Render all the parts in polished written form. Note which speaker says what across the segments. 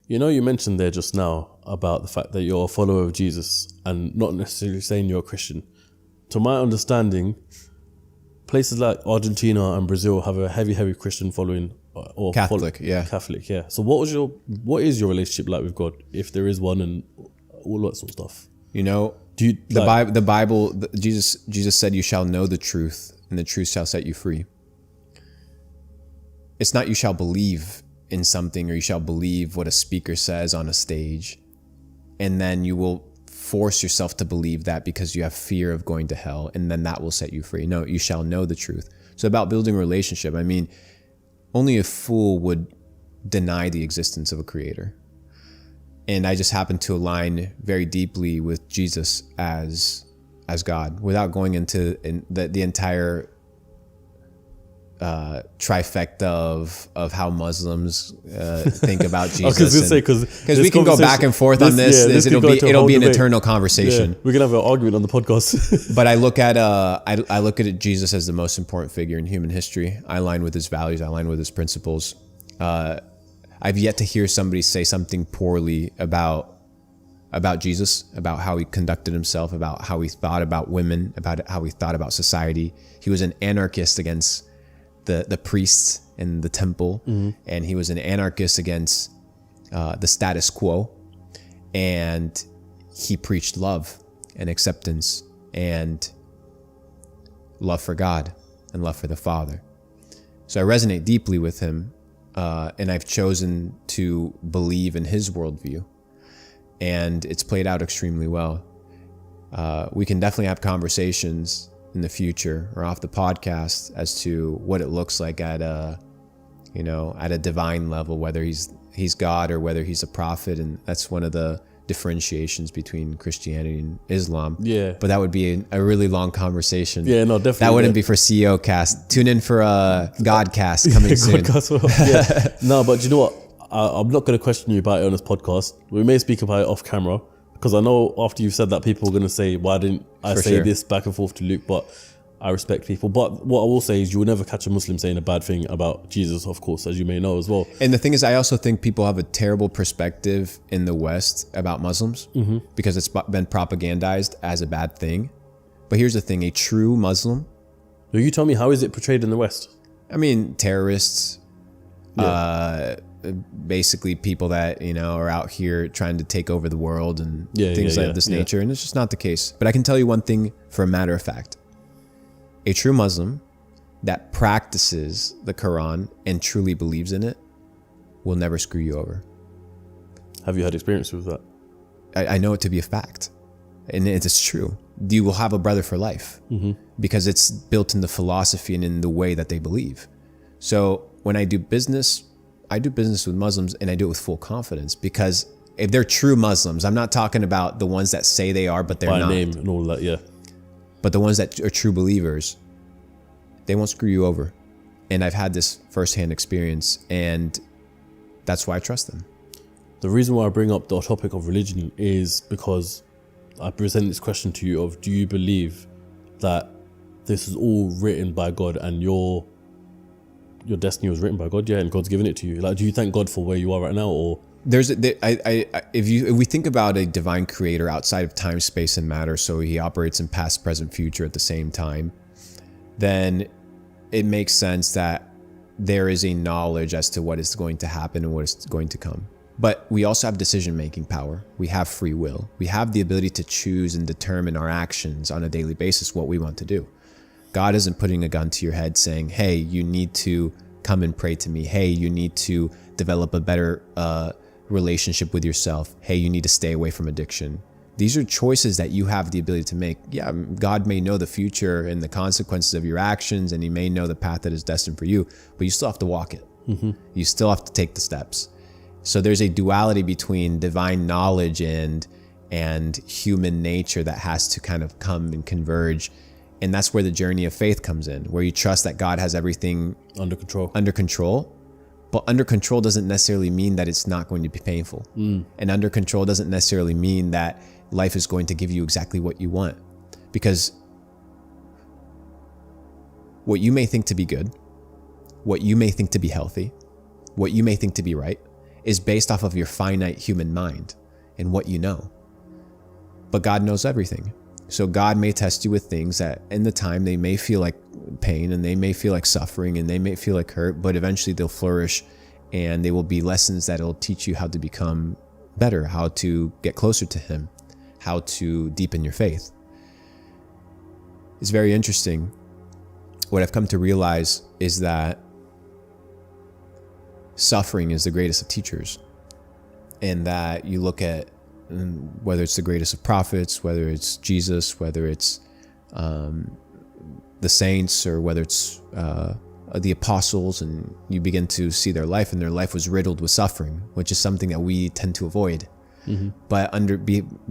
Speaker 1: You know, you mentioned there just now about the fact that you're a follower of Jesus and not necessarily saying you're a Christian. To my understanding, places like Argentina and Brazil have a heavy Christian following, or
Speaker 2: Catholic.
Speaker 1: Catholic, yeah. So what is your relationship like with God, if there is one, and all that sort of stuff?
Speaker 2: You know, the Bible, Jesus said, "You shall know the truth, and the truth shall set you free." It's not you shall believe in something, or you shall believe what a speaker says on a stage, and then you will force yourself to believe that because you have fear of going to hell, and then that will set you free. No, you shall know the truth. So about building a relationship, I mean, only a fool would deny the existence of a creator. And I just happen to align very deeply with Jesus as God, without going into the entire trifecta of how Muslims think about Jesus. Because we can go back and forth on this. It'll be an eternal conversation.
Speaker 1: Yeah, we can have an argument on the podcast.
Speaker 2: But I look at Jesus as the most important figure in human history. I align with his values. I align with his principles. I've yet to hear somebody say something poorly about Jesus, about how he conducted himself, about how he thought about women, about how he thought about society. He was an anarchist against the priests in the temple, and he was an anarchist against the status quo, and he preached love and acceptance and love for God and love for the Father. So I resonate deeply with him, and I've chosen to believe in his worldview, and it's played out extremely well. We can definitely have conversations in the future or off the podcast as to what it looks like at a divine level, whether he's God or whether he's a prophet. And that's one of the differentiations between Christianity and Islam. Yeah. But that would be a really long conversation.
Speaker 1: Yeah, no, definitely.
Speaker 2: That wouldn't be for CEO Cast. Tune in for Godcast coming soon.
Speaker 1: Yeah. No, but you know what? I'm not going to question you about it on this podcast. We may speak about it off camera, because I know after you've said that, people are going to say, why didn't I say this back and forth to Luke? But I respect people. But what I will say is you will never catch a Muslim saying a bad thing about Jesus, of course, as you may know as well.
Speaker 2: And the thing is, I also think people have a terrible perspective in the West about Muslims, because it's been propagandized as a bad thing. But here's the thing, a true Muslim...
Speaker 1: Will you tell me, how is it portrayed in the West?
Speaker 2: I mean, terrorists, basically people that, are out here trying to take over the world and things of this nature. And it's just not the case. But I can tell you one thing for a matter of fact. A true Muslim that practices the Quran and truly believes in it will never screw you over.
Speaker 1: Have you had experience with that?
Speaker 2: I know it to be a fact. And it's true. You will have a brother for life, because it's built in the philosophy and in the way that they believe. So when I do business with Muslims, and I do it with full confidence, because if they're true Muslims, I'm not talking about the ones that say they are, but they're not. By name
Speaker 1: and all that, yeah.
Speaker 2: But the ones that are true believers, they won't screw you over. And I've had this firsthand experience, and that's why I trust them.
Speaker 1: The reason why I bring up the topic of religion is because I present this question to you of, do you believe that this is all written by God and your destiny was written by God, and God's given it to you? Like, do you thank God for where you are right now, or
Speaker 2: if we think about a divine creator outside of time, space, and matter, so he operates in past, present, future at the same time, then it makes sense that there is a knowledge as to what is going to happen and what is going to come. But we also have decision-making power. We have free will. We have the ability to choose and determine our actions on a daily basis, what we want to do. God isn't putting a gun to your head saying, hey, you need to come and pray to me. Hey, you need to develop a better relationship with yourself. Hey, you need to stay away from addiction. These are choices that you have the ability to make. Yeah, God may know the future and the consequences of your actions, and he may know the path that is destined for you, but you still have to walk it. You still have to take the steps. So there's a duality between divine knowledge and human nature that has to kind of come and converge. And that's where the journey of faith comes in, where you trust that God has everything under control. But under control doesn't necessarily mean that it's not going to be painful. And under control doesn't necessarily mean that life is going to give you exactly what you want. Because what you may think to be good, what you may think to be healthy, what you may think to be right, is based off of your finite human mind and what you know. But God knows everything. So God may test you with things that in the time they may feel like pain and they may feel like suffering and they may feel like hurt, but eventually they'll flourish and they will be lessons that will teach you how to become better, how to get closer to Him, how to deepen your faith. It's very interesting. What I've come to realize is that suffering is the greatest of teachers, and that you look at whether it's the greatest of prophets, whether it's Jesus, whether it's the saints, or whether it's the apostles, and you begin to see their life, and their life was riddled with suffering, which is something that we tend to avoid. Mm-hmm. But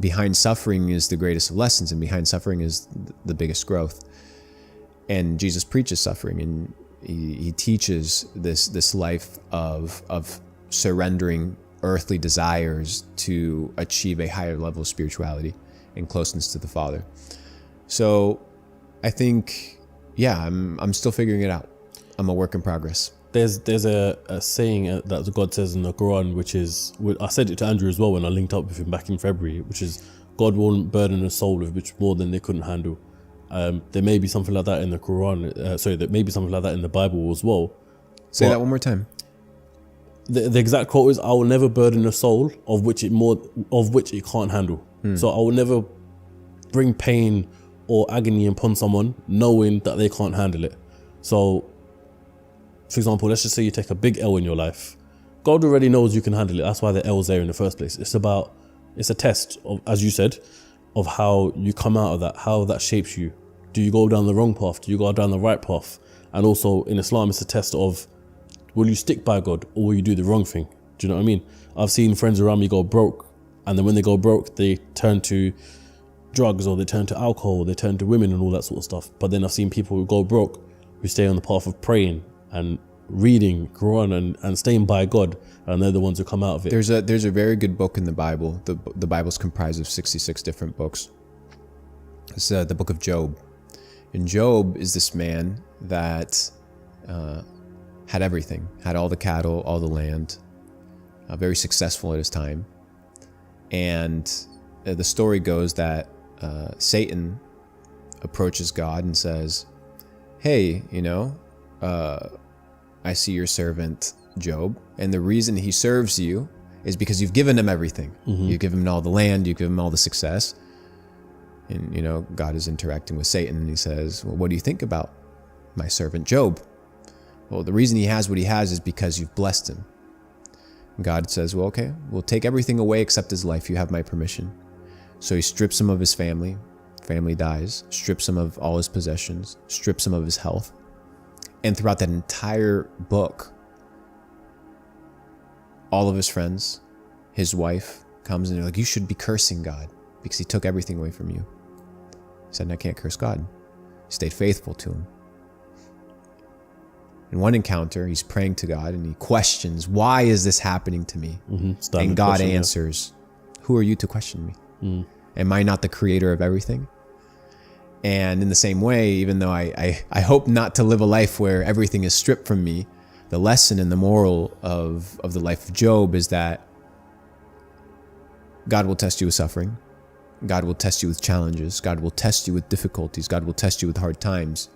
Speaker 2: behind suffering is the greatest of lessons, and behind suffering is the biggest growth. And Jesus preaches suffering, and he teaches this life of surrendering earthly desires to achieve a higher level of spirituality and closeness to the Father. So I think, I'm still figuring it out. I'm a work in progress.
Speaker 1: There's a saying that God says in the Quran, which is, I said it to Andrew as well when I linked up with him back in February, which is, God won't burden a soul with which more than they couldn't handle. There may be something like that in the Quran. There may be something like that in the Bible as well.
Speaker 2: Say that one more time.
Speaker 1: The exact quote is, "I will never burden a soul of which it can't handle." So I will never bring pain or agony upon someone knowing that they can't handle it. So, for example, let's just say you take a big L in your life. God already knows you can handle it. That's why the L's there in the first place. It's a test of, as you said, of how you come out of that, how that shapes you. Do you go down the wrong path? Do you go down the right path? And also in Islam, it's a test of, will you stick by God or will you do the wrong thing? Do you know what I mean? I've seen friends around me go broke, and then when they go broke, they turn to drugs or they turn to alcohol, they turn to women and all that sort of stuff. But then I've seen people who go broke, who stay on the path of praying and reading Quran and staying by God, and they're the ones who come out of it.
Speaker 2: There's a very good book in the Bible. The Bible's comprised of 66 different books. It's the book of Job. And Job is this man that had everything, had all the cattle, all the land, very successful at his time. And the story goes that Satan approaches God and says, "Hey, I see your servant Job, and the reason he serves you is because you've given him everything. Mm-hmm. You've given him all the land, you've given him all the success." And God is interacting with Satan, and he says, "Well, what do you think about my servant Job?" "Well, the reason he has what he has is because you've blessed him." And God says, "Well, okay, we'll take everything away except his life. You have my permission." So he strips him of his family dies, strips him of all his possessions, strips him of his health. And throughout that entire book, all of his friends, his wife comes and they're like, "You should be cursing God because he took everything away from you." He said, "I can't curse God." He stayed faithful to him. In one encounter, he's praying to God and he questions, "Why is this happening to me?" Mm-hmm. And God answers, "Who are you to question me? Am I not the creator of everything?" And in the same way, even though I hope not to live a life where everything is stripped from me, the lesson and the moral of the life of Job is that God will test you with suffering. God will test you with challenges. God will test you with difficulties. God will test you with hard times.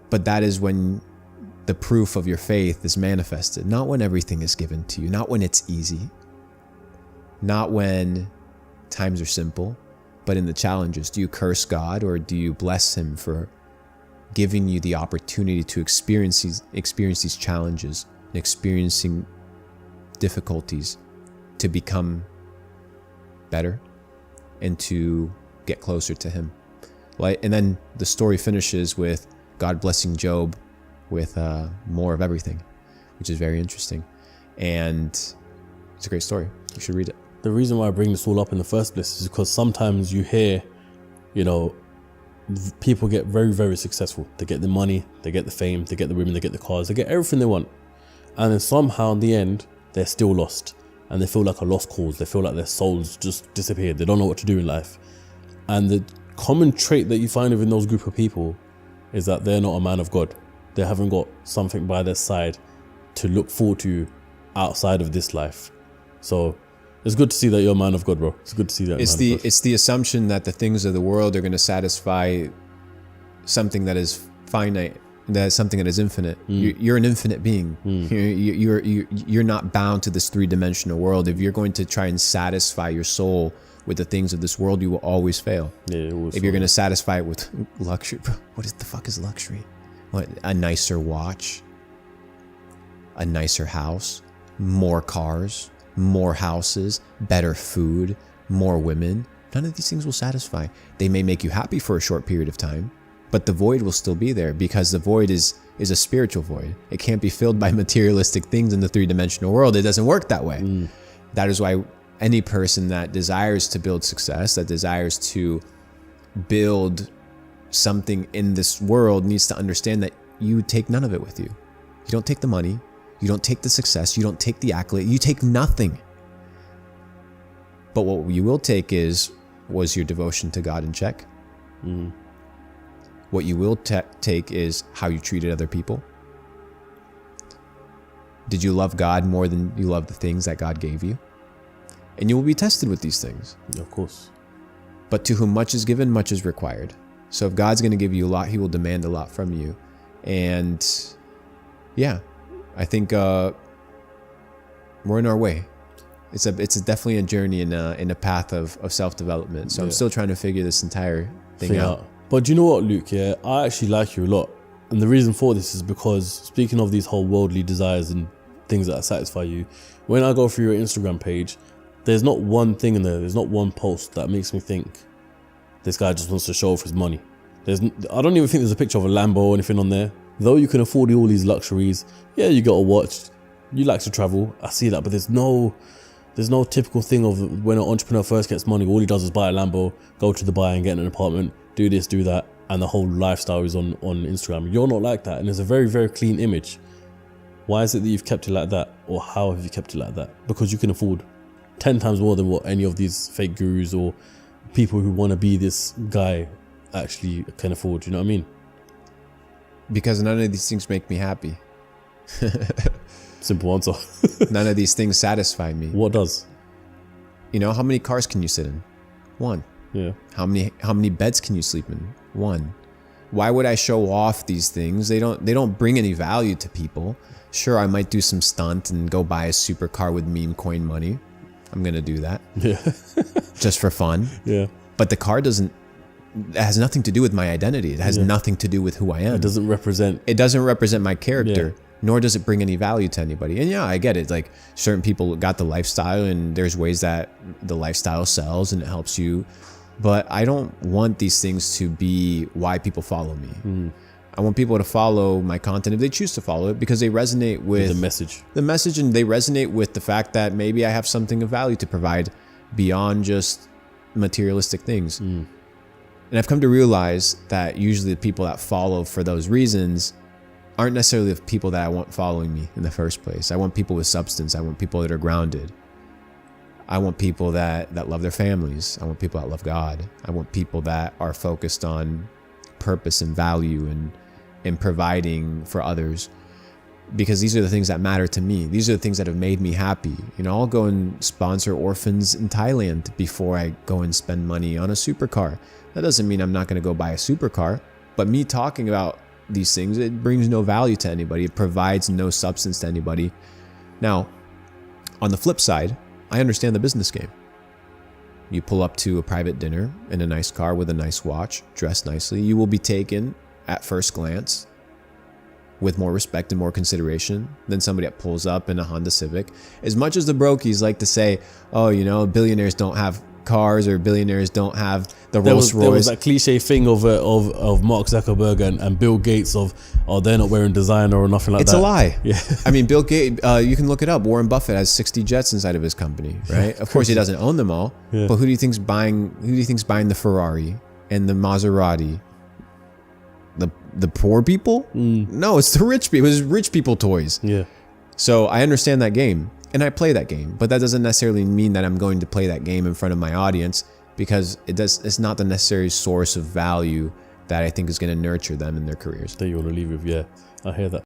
Speaker 2: But that is when the proof of your faith is manifested. Not when everything is given to you. Not when it's easy. Not when times are simple. But in the challenges, do you curse God or do you bless him for giving you the opportunity to experience these challenges and experiencing difficulties to become better and to get closer to him? And then the story finishes with God blessing Job with more of everything, which is very interesting. And it's a great story. You should read it.
Speaker 1: The reason why I bring this all up in the first place is because sometimes you hear, people get very, very successful. They get the money, they get the fame, they get the women, they get the cars, they get everything they want. And then somehow in the end, they're still lost. And they feel like a lost cause. They feel like their souls just disappeared. They don't know what to do in life. And the common trait that you find within those group of people is that they're not a man of God. They haven't got something by their side to look forward to outside of this life. So it's good to see that you're a man of God, bro. It's good to see that.
Speaker 2: It's the assumption that the things of the world are going to satisfy something that is finite, that is something that is infinite. You're an infinite being. You're not bound to this 3-dimensional world. If you're going to try and satisfy your soul with the things of this world, you will always fail.
Speaker 1: Yeah,
Speaker 2: if you're going to satisfy it with luxury, bro, what the fuck is luxury? What, a nicer watch, a nicer house, more cars, more houses, better food, more women. None of these things will satisfy. They may make you happy for a short period of time, but the void will still be there, because the void is a spiritual void. It can't be filled by materialistic things in the 3-dimensional world. It doesn't work that way. That is why any person that desires to build success, that desires to build something in this world, needs to understand that you take none of it with you. You don't take the money. You don't take the success. You don't take the accolade. You take nothing. But what you will take was your devotion to God in check. What you will take is how you treated other people. Did you love God more than you love the things that God gave you? And you will be tested with these things.
Speaker 1: Yeah, of course.
Speaker 2: But to whom much is given, much is required. So if God's going to give you a lot, he will demand a lot from you. And yeah, I think we're in our way. It's definitely a journey in a path of self-development. So I'm still trying to figure this entire thing out.
Speaker 1: But do you know what, Luke? Yeah, I actually like you a lot. And the reason for this is because, speaking of these whole worldly desires and things that satisfy you, when I go through your Instagram page, there's not one thing in there, there's not one post that makes me think this guy just wants to show off his money. I don't even think there's a picture of a Lambo or anything on there. Though you can afford all these luxuries, yeah, you got a watch, you like to travel, I see that, but there's no typical thing of when an entrepreneur first gets money, all he does is buy a Lambo, go to Dubai and get an apartment, do this, do that, and the whole lifestyle is on Instagram. You're not like that, and it's a very, very clean image. Why is it that you've kept it like that? Or how have you kept it like that? Because you can afford 10 times more than what any of these fake gurus or people who want to be this guy actually can afford. You know what I mean?
Speaker 2: Because none of these things make me happy.
Speaker 1: Simple answer.
Speaker 2: None of these things satisfy me.
Speaker 1: What does?
Speaker 2: You know, how many cars can you sit in? One.
Speaker 1: Yeah.
Speaker 2: How many beds can you sleep in? One. Why would I show off these things? They don't bring any value to people. Sure, I might do some stunt and go buy a supercar with meme coin money. I'm gonna do that.
Speaker 1: Yeah.
Speaker 2: Just for fun.
Speaker 1: Yeah.
Speaker 2: But the car it has nothing to do with my identity. It has nothing to do with who I am.
Speaker 1: It doesn't represent
Speaker 2: my character, nor does it bring any value to anybody. And yeah, I get it. Like, certain people got the lifestyle, and there's ways that the lifestyle sells and it helps you. But I don't want these things to be why people follow me. I want people to follow my content if they choose to follow it, because they resonate with the message, and they resonate with the fact that maybe I have something of value to provide beyond just materialistic things. And I've come to realize that usually the people that follow for those reasons aren't necessarily the people that I want following me in the first place. I want people with substance. I want people that are grounded. I want people that love their families. I want people that love God. I want people that are focused on purpose and value and providing for others, because these are the things that matter to me. These are the things that have made me happy. You know, I'll go and sponsor orphans in Thailand before I go and spend money on a supercar. That doesn't mean I'm not going to go buy a supercar, but me talking about these things, it brings no value to anybody. It provides no substance to anybody. Now, on the flip side, I understand the business game. You pull up to a private dinner in a nice car with a nice watch, dressed nicely. You will be taken at first glance with more respect and more consideration than somebody that pulls up in a Honda Civic. As much as the brokies like to say, oh, you know, billionaires don't have cars, or billionaires don't have the Rolls Royce.
Speaker 1: There was that cliche thing of Mark Zuckerberg and Bill Gates of, oh, they're not wearing designer or nothing like that.
Speaker 2: It's a lie.
Speaker 1: Yeah.
Speaker 2: I mean, Bill Gates, you can look it up. Warren Buffett has 60 jets inside of his company, right? Of course, he doesn't own them all. Yeah. But who do you think's buying the Ferrari and the Maserati? The poor people? No, it's the rich people. It's rich people toys.
Speaker 1: Yeah.
Speaker 2: So I understand that game, and I play that game, but that doesn't necessarily mean that I'm going to play that game in front of my audience, because it's not the necessary source of value that I think is going to nurture them in their careers.
Speaker 1: That you want to leave with, yeah. I hear that.